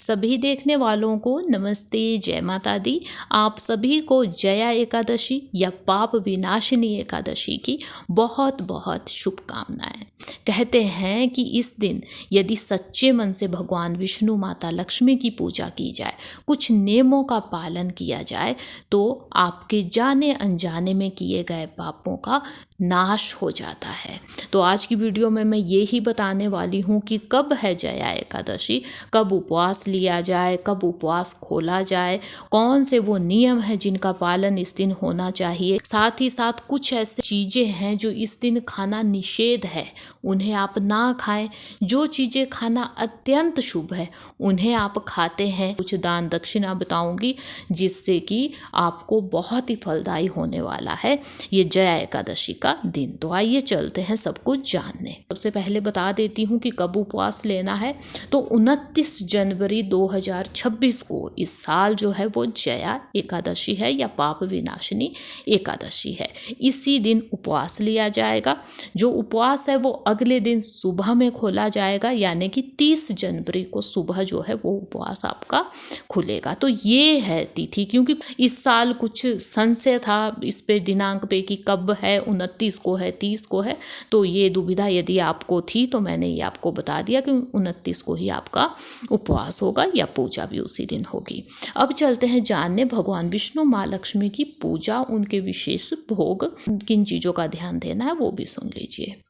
सभी देखने वालों को नमस्ते, जय माता दी। आप सभी को जया एकादशी या पाप विनाशिनी एकादशी की बहुत बहुत शुभकामनाएं। कहते हैं कि इस दिन यदि सच्चे मन से भगवान विष्णु, माता लक्ष्मी की पूजा की जाए, कुछ नियमों का पालन किया जाए, तो आपके जाने अनजाने में किए गए पापों का नाश हो जाता है। तो आज की वीडियो में मैं ये ही बताने वाली हूँ कि कब है जया एकादशी, कब उपवास लिया जाए, कब उपवास खोला जाए, कौन से वो नियम हैं जिनका पालन इस दिन होना चाहिए। साथ ही साथ कुछ ऐसी चीज़ें हैं जो इस दिन खाना निषेध है, उन्हें आप ना खाएं। जो चीज़ें खाना अत्यंत शुभ है उन्हें आप खाते हैं। कुछ दान दक्षिणा बताऊंगी जिससे कि आपको बहुत ही फलदायी होने वाला है ये जया एकादशी का दिन। तो आइए चलते हैं सब कुछ जानने। सबसे पहले बता देती हूँ कि कब उपवास लेना है। तो 29 जनवरी 2026 को इस साल जो है वो जया एकादशी है या पाप विनाशिनी एकादशी है। इसी दिन उपवास लिया जाएगा। जो उपवास है वो अगले दिन सुबह में खोला जाएगा, यानी कि 30 जनवरी को सुबह जो है वो उपवास आपका खुलेगा। तो ये है तिथि, क्योंकि इस साल कुछ संशय था इस पे दिनांक पे कि कब है, 29 को है, 30 को है। तो ये दुविधा यदि आपको थी तो मैंने ये आपको बता दिया कि 29 को ही आपका उपवास होगा या पूजा भी उसी दिन होगी। अब चलते हैं जानने भगवान विष्णु, माँ लक्ष्मी की पूजा, उनके विशेष भोग, किन चीज़ों का ध्यान देना है वो भी सुन लीजिए।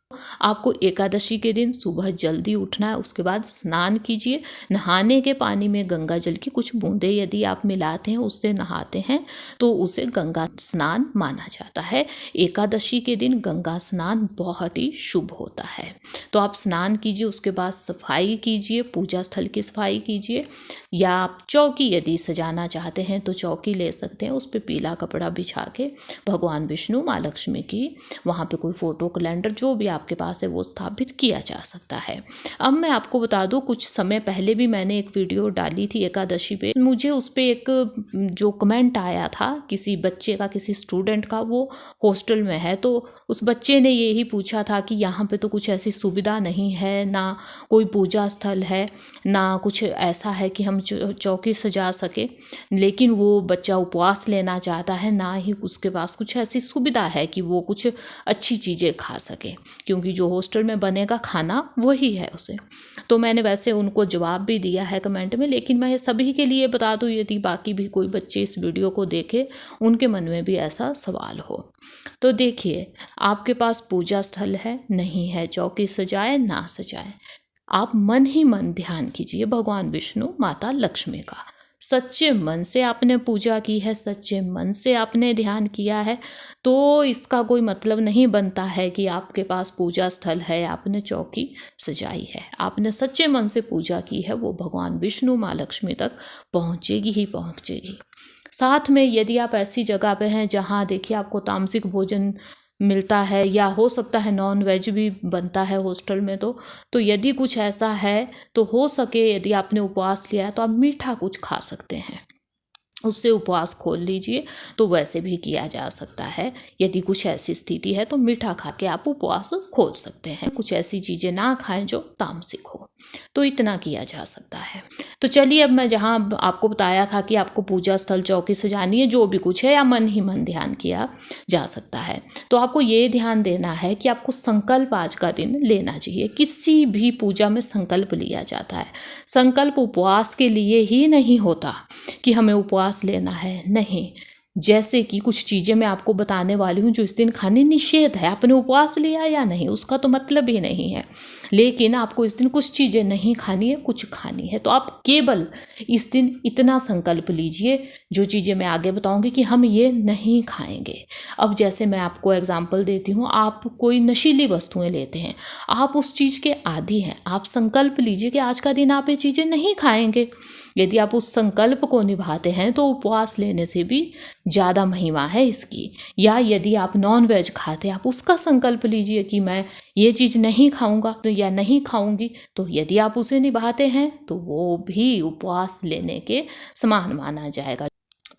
आपको एकादशी के दिन सुबह जल्दी उठना है, उसके बाद स्नान कीजिए। नहाने के पानी में गंगा जल की कुछ बूंदें यदि आप मिलाते हैं, उससे नहाते हैं तो उसे गंगा स्नान माना जाता है। एकादशी के दिन गंगा स्नान बहुत ही शुभ होता है। तो आप स्नान कीजिए, उसके बाद सफाई कीजिए, पूजा स्थल की सफाई कीजिए, या आप चौकी यदि सजाना चाहते हैं तो चौकी ले सकते हैं। उस पर पीला कपड़ा बिछा के भगवान विष्णु, माँ लक्ष्मी की वहाँ पे कोई फोटो, कैलेंडर जो भी आपके पास है वो स्थापित किया जा सकता है। अब मैं आपको बता दूं, कुछ समय पहले भी मैंने एक वीडियो डाली थी एकादशी पे। मुझे उस पे एक जो कमेंट आया था किसी बच्चे का, किसी स्टूडेंट का, वो हॉस्टल में है। तो उस बच्चे ने यही पूछा था कि यहाँ पे तो कुछ ऐसी सुविधा नहीं है, ना कोई पूजा स्थल है, ना कुछ ऐसा है कि हम चौकी सजा सके। लेकिन वो बच्चा उपवास लेना चाहता है, ना ही उसके पास कुछ ऐसी सुविधा है कि वो कुछ अच्छी चीज़ें खा सके, क्योंकि जो हॉस्टल में बनेगा खाना वही है उसे। तो मैंने वैसे उनको जवाब भी दिया है कमेंट में, लेकिन मैं सभी के लिए बता दूं यदि बाकी भी कोई बच्चे इस वीडियो को देखे, उनके मन में भी ऐसा सवाल हो। तो देखिए, आपके पास पूजा स्थल है, नहीं है, चौकी सजाए ना सजाए, आप मन ही मन ध्यान कीजिए भगवान विष्णु, माता लक्ष्मी का। सच्चे मन से आपने पूजा की है, सच्चे मन से आपने ध्यान किया है, तो इसका कोई मतलब नहीं बनता है कि आपके पास पूजा स्थल है, आपने चौकी सजाई है। आपने सच्चे मन से पूजा की है, वो भगवान विष्णु, माँ लक्ष्मी तक पहुँचेगी ही पहुँचेगी। साथ में यदि आप ऐसी जगह पे हैं जहाँ देखिए आपको तामसिक भोजन मिलता है, या हो सकता है नॉन वेज भी बनता है हॉस्टल में, तो यदि कुछ ऐसा है तो हो सके यदि आपने उपवास लिया है तो आप मीठा कुछ खा सकते हैं, उससे उपवास खोल लीजिए। तो वैसे भी किया जा सकता है, यदि कुछ ऐसी स्थिति है तो मीठा खा के आप उपवास खोल सकते हैं। कुछ ऐसी चीज़ें ना खाएं जो तामसिक हो, तो इतना किया जा सकता है। तो चलिए, अब मैं जहाँ आपको बताया था कि आपको पूजा स्थल, चौकी सजानी है, जो भी कुछ है, या मन ही मन ध्यान किया जा सकता है, तो आपको ये ध्यान देना है कि आपको संकल्प आज का दिन लेना चाहिए। किसी भी पूजा में संकल्प लिया जाता है। संकल्प उपवास के लिए ही नहीं होता कि हमें उपवास लेना है, नहीं। जैसे कि कुछ चीज़ें मैं आपको बताने वाली हूँ जो इस दिन खाने निषेध है, आपने उपवास लिया या नहीं उसका तो मतलब ही नहीं है, लेकिन आपको इस दिन कुछ चीज़ें नहीं खानी है, कुछ खानी है। तो आप केवल इस दिन इतना संकल्प लीजिए, जो चीज़ें मैं आगे बताऊंगी कि हम ये नहीं खाएंगे। अब जैसे मैं आपको एग्जांपल देती हूँ, आप कोई नशीली वस्तुएं लेते हैं, आप उस चीज़ के आदी हैं, आप संकल्प लीजिए कि आज का दिन आप ये चीज़ें नहीं खाएंगे। यदि आप उस संकल्प को निभाते हैं तो उपवास लेने से भी ज़्यादा महिमा है इसकी। या यदि आप नॉन वेज खाते हैं, आप उसका संकल्प लीजिए कि मैं ये चीज़ नहीं खाऊंगा तो या नहीं खाऊंगी, तो यदि आप उसे निभाते हैं तो वो भी उपवास लेने के समान माना जाएगा।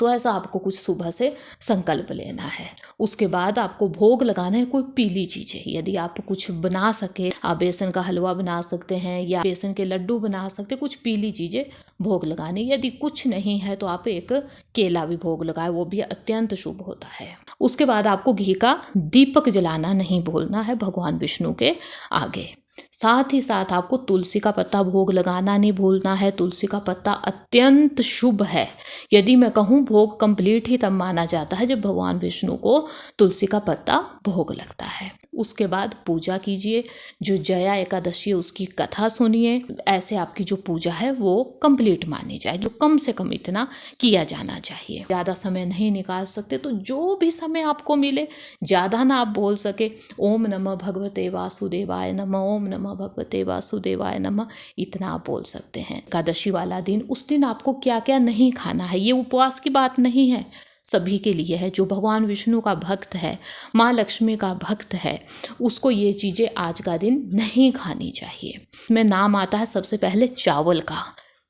तो ऐसा आपको कुछ सुबह से संकल्प लेना है। उसके बाद आपको भोग लगाना है कोई पीली चीज़ें। यदि आप कुछ बना सके, आप बेसन का हलवा बना सकते हैं या बेसन के लड्डू बना सकते, कुछ पीली चीज़ें भोग लगानी। यदि कुछ नहीं है तो आप एक केला भी भोग लगाए, वो भी अत्यंत शुभ होता है। उसके बाद आपको घी का दीपक जलाना नहीं भूलना है भगवान विष्णु के आगे। साथ ही साथ आपको तुलसी का पत्ता भोग लगाना नहीं भूलना है। तुलसी का पत्ता अत्यंत शुभ है। यदि मैं कहूँ भोग कंप्लीट ही तब माना जाता है जब भगवान विष्णु को तुलसी का पत्ता भोग लगता है। उसके बाद पूजा कीजिए। जो जया एकादशी है उसकी कथा सुनिए। ऐसे आपकी जो पूजा है वो कंप्लीट मानी जाएगी। तो कम से कम इतना किया जाना चाहिए। ज़्यादा समय नहीं निकाल सकते तो जो भी समय आपको मिले, ज़्यादा ना आप बोल सके, ओम नमः भगवते वासुदेवाय नमः, ओम नमः भगवते वासुदेवाय नमः, इतना आप बोल सकते हैं। एकादशी वाला दिन, उस दिन आपको क्या क्या नहीं खाना है, ये उपवास की बात नहीं है, सभी के लिए है। जो भगवान विष्णु का भक्त है, माँ लक्ष्मी का भक्त है, उसको ये चीज़ें आज का दिन नहीं खानी चाहिए। इसमें नाम आता है सबसे पहले चावल का।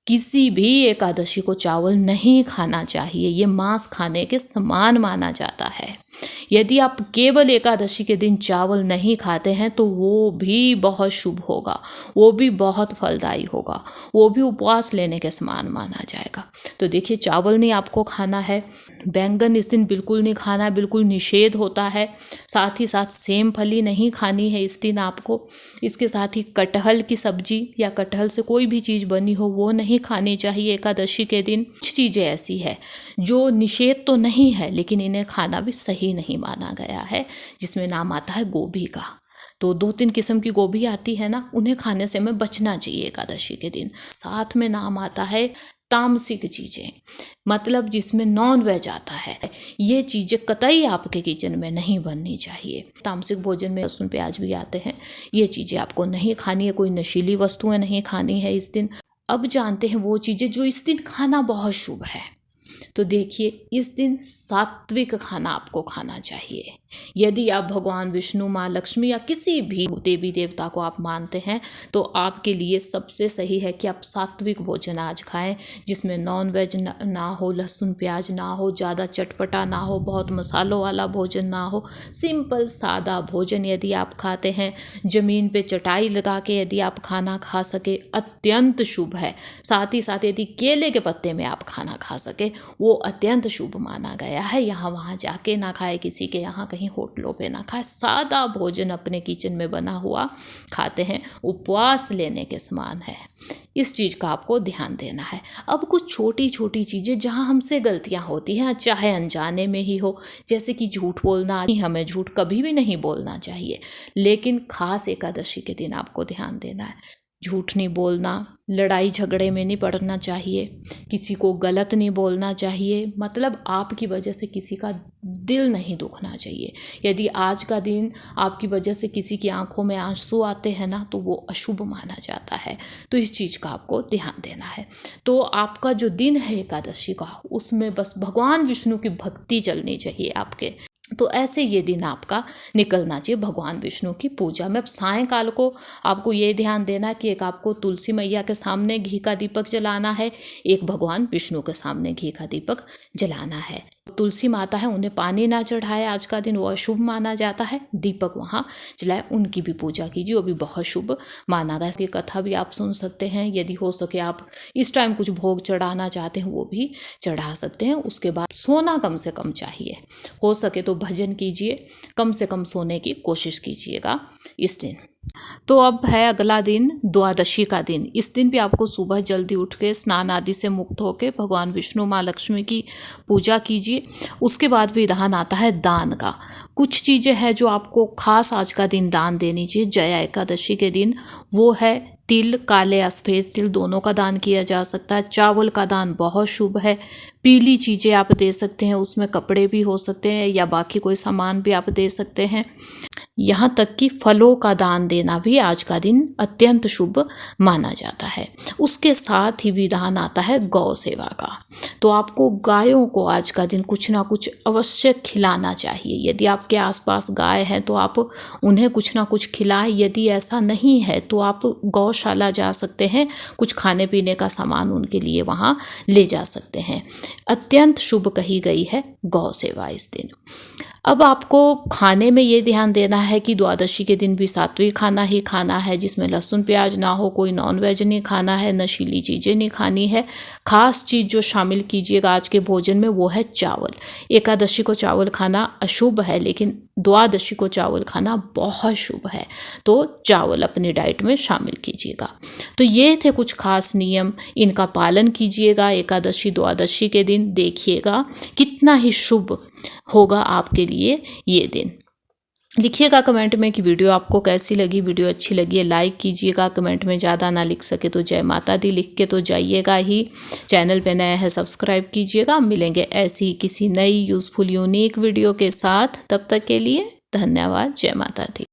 किसी भी एकादशी को चावल नहीं खाना चाहिए। ये मांस खाने के समान माना जाता है। यदि आप केवल एकादशी के दिन चावल नहीं खाते हैं तो वो भी बहुत शुभ होगा, वो भी बहुत फलदायी होगा, वो भी उपवास लेने के समान माना जाएगा। तो देखिए, चावल नहीं आपको खाना है। बैंगन इस दिन बिल्कुल नहीं खाना है, बिल्कुल निषेध होता है। साथ ही साथ सेम फली नहीं खानी है इस दिन आपको। इसके साथ ही कटहल की सब्जी या कटहल से कोई भी चीज़ बनी हो वो नहीं खानी चाहिए एकादशी के दिन। कुछ चीज़ें ऐसी है जो निषेध तो नहीं है लेकिन इन्हें खाना भी सही नहीं माना गया है, जिसमें नाम आता है गोभी का। तो 2-3 किस्म की गोभी आती है ना, उन्हें खाने से हमें बचना चाहिए एकादशी के दिन। साथ में नाम आता है तामसिक चीज़ें, मतलब जिसमें नॉन वेज आता है। ये चीज़ें कतई आपके किचन में नहीं बननी चाहिए। तामसिक भोजन में लहसुन प्याज भी आते हैं। ये चीज़ें आपको नहीं खानी है। कोई नशीली वस्तुएं नहीं खानी है इस दिन। अब जानते हैं वो चीज़ें जो इस दिन खाना बहुत शुभ है। तो देखिए, इस दिन सात्विक खाना आपको खाना चाहिए। यदि आप भगवान विष्णु, माँ लक्ष्मी या किसी भी देवी देवता को आप मानते हैं तो आपके लिए सबसे सही है कि आप सात्विक भोजन आज खाएं, जिसमें नॉन वेज ना हो, लहसुन प्याज ना हो, ज़्यादा चटपटा ना हो, बहुत मसालों वाला भोजन ना हो। सिंपल सादा भोजन यदि आप खाते हैं, ज़मीन पे चटाई लगा के यदि आप खाना खा सके, अत्यंत शुभ है। साथ ही साथ यदि केले के पत्ते में आप खाना खा सके, वो अत्यंत शुभ माना गया है। यहाँ वहाँ जाके ना खाए, किसी के यहाँ कहीं होटलों पे ना खाए। सादा भोजन अपने किचन में बना हुआ खाते हैं, उपवास लेने के समान है। इस चीज़ का आपको ध्यान देना है। अब कुछ छोटी छोटी चीज़ें जहाँ हमसे गलतियाँ होती हैं, चाहे अनजाने में ही हो, जैसे कि झूठ बोलना। हमें झूठ कभी भी नहीं बोलना चाहिए, लेकिन खास एकादशी के दिन आपको ध्यान देना है। झूठ नहीं बोलना, लड़ाई झगड़े में नहीं पड़ना चाहिए, किसी को गलत नहीं बोलना चाहिए, मतलब आपकी वजह से किसी का दिल नहीं दुखना चाहिए। यदि आज का दिन आपकी वजह से किसी की आंखों में आंसू आते हैं ना, तो वो अशुभ माना जाता है। तो इस चीज़ का आपको ध्यान देना है। तो आपका जो दिन है एकादशी का, उसमें बस भगवान विष्णु की भक्ति चलनी चाहिए आपके। तो ऐसे ये दिन आपका निकलना चाहिए भगवान विष्णु की पूजा में। अब सायंकाल को आपको ये ध्यान देना कि एक आपको तुलसी मैया के सामने घी का दीपक जलाना है, एक भगवान विष्णु के सामने घी का दीपक जलाना है। तुलसी माता है, उन्हें पानी ना चढ़ाए आज का दिन, वो अशुभ माना जाता है। दीपक वहाँ जलाए, उनकी भी पूजा कीजिए, वो भी बहुत शुभ माना गया। इसकी कथा भी आप सुन सकते हैं। यदि हो सके आप इस टाइम कुछ भोग चढ़ाना चाहते हैं वो भी चढ़ा सकते हैं। उसके बाद सोना कम से कम चाहिए, हो सके तो भजन कीजिए, कम से कम सोने की कोशिश कीजिएगा इस दिन। तो अब है अगला दिन, द्वादशी का दिन। इस दिन भी आपको सुबह जल्दी उठ के स्नान आदि से मुक्त होके भगवान विष्णु, माँ लक्ष्मी की पूजा कीजिए। उसके बाद विधान आता है दान का। कुछ चीज़ें हैं जो आपको खास आज का दिन दान देनी चाहिए जया एकादशी के दिन। वो है तिल, काले या सफ़ेद तिल, दोनों का दान किया जा सकता है। चावल का दान बहुत शुभ है। पीली चीज़ें आप दे सकते हैं, उसमें कपड़े भी हो सकते हैं या बाकी कोई सामान भी आप दे सकते हैं। यहाँ तक कि फलों का दान देना भी आज का दिन अत्यंत शुभ माना जाता है। उसके साथ ही विधान आता है गौ सेवा का। तो आपको गायों को आज का दिन कुछ ना कुछ अवश्य खिलाना चाहिए। यदि आपके आसपास गाय है तो आप उन्हें कुछ ना कुछ खिलाएं। यदि ऐसा नहीं है तो आप गौशाला जा सकते हैं, कुछ खाने पीने का सामान उनके लिए वहाँ ले जा सकते हैं। अत्यंत शुभ कही गई है गौ सेवा इस दिन। अब आपको खाने में ये ध्यान देना है कि द्वादशी के दिन भी सात्विक खाना ही खाना है, जिसमें लहसुन प्याज ना हो, कोई नॉनवेज नहीं खाना है, नशीली चीज़ें नहीं खानी है। खास चीज़ जो शामिल कीजिएगा आज के भोजन में वो है चावल। एकादशी को चावल खाना अशुभ है, लेकिन द्वादशी को चावल खाना बहुत शुभ है, तो चावल अपनी डाइट में शामिल कीजिएगा। तो ये थे कुछ खास नियम, इनका पालन कीजिएगा एकादशी द्वादशी के दिन। देखिएगा कितना ही शुभ होगा आपके लिए ये दिन। लिखिएगा कमेंट में कि वीडियो आपको कैसी लगी। वीडियो अच्छी लगी है लाइक कीजिएगा। कमेंट में ज़्यादा ना लिख सके तो जय माता दी लिख के तो जाइएगा ही। चैनल पे नया है सब्सक्राइब कीजिएगा। मिलेंगे ऐसी ही किसी नई यूज़फुल यूनिक वीडियो के साथ। तब तक के लिए धन्यवाद। जय माता दी।